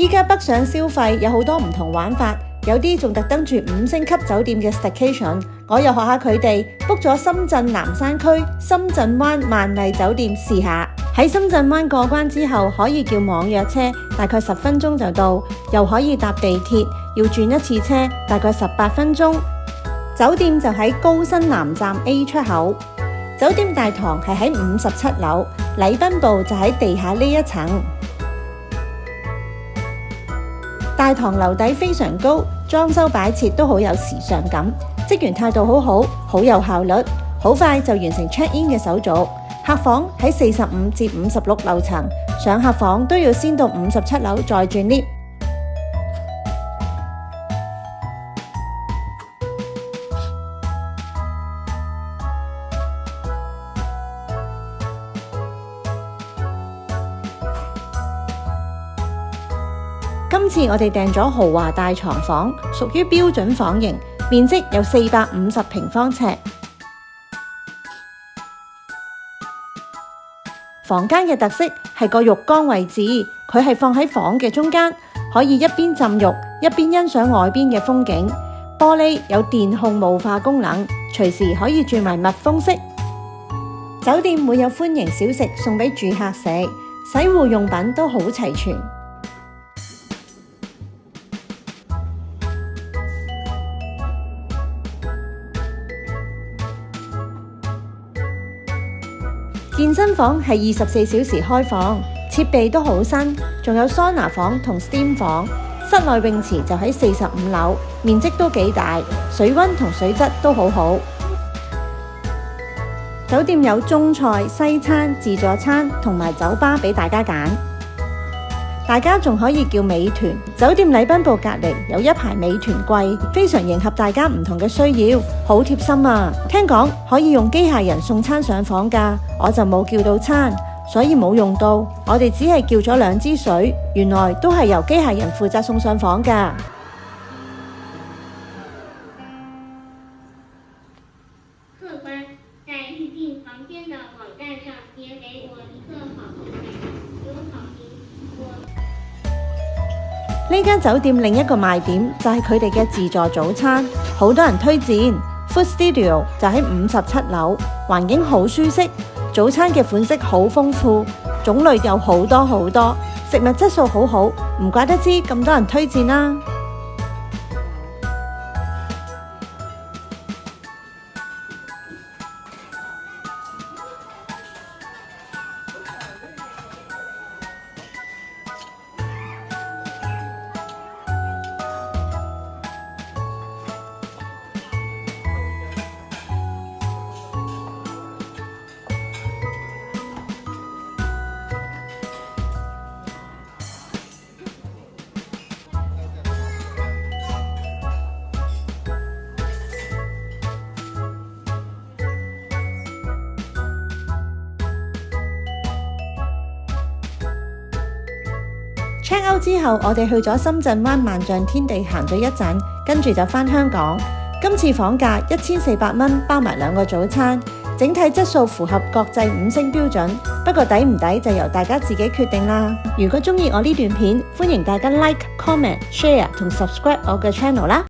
依家北上消費有好多唔同玩法，有啲仲特登住5星級酒店嘅 staycation， 我又學下佢哋 book 咗深圳南山區深圳灣萬麗酒店試下。喺深圳灣過關之後，可以叫網約車，大概10分鐘就到，又可以搭地鐵，要轉一次車，大概18分鐘。酒店就喺高新南站 A 出口，酒店大堂係喺57樓，禮賓部就喺地下呢一層。大堂樓底非常高，裝修擺設都好有時尚感，職員態度好好，好有效率，好快就完成 check in 嘅手續。客房喺45至56樓層，上客房都要先到57樓再轉 lift。今次我哋訂咗豪華大床房，屬於標準房型，面積有450平方尺。房間嘅特色係個浴缸位置，佢係放喺房嘅中間，可以一邊浸浴一邊欣賞外邊嘅風景。玻璃有電控霧化功能，隨時可以轉為密封式。酒店會有歡迎小食送俾住客食，洗護用品都好齊全。健身房係24小時開放，設備都好新，仲有桑拿房同 steam 房。室內泳池就喺45樓，面積都幾大，水溫同水質都好好。酒店有中菜、西餐、自助餐同埋酒吧俾大家揀。大家仲可以叫美團，酒店禮賓部隔離有一排美團櫃，非常迎合大家唔同嘅需要，好貼心啊！聽講可以用機械人送餐上房㗎，我就冇叫到餐，所以冇用到。我哋只係叫咗2支水，原來都係由機械人負責送上房㗎。客官在預訂房間的網站上寫給我一個好評，有好評呢間酒店另一個賣點就係佢哋嘅自助早餐，好多人推薦。Food Studio 就喺57樓，環境好舒適，早餐嘅款式好豐富，種類有好多，食物質素好好，唔怪得知咁多人推薦啦。check out 之後，我哋去咗深圳灣萬象天地行咗一陣，跟住就返香港。今次房價1400蚊，包埋2個早餐，整體質素符合國際5星標準。不過抵唔抵就由大家自己決定啦。如果鍾意我呢段片，歡迎大家 like、comment、share 同 subscribe 我嘅 channel 啦。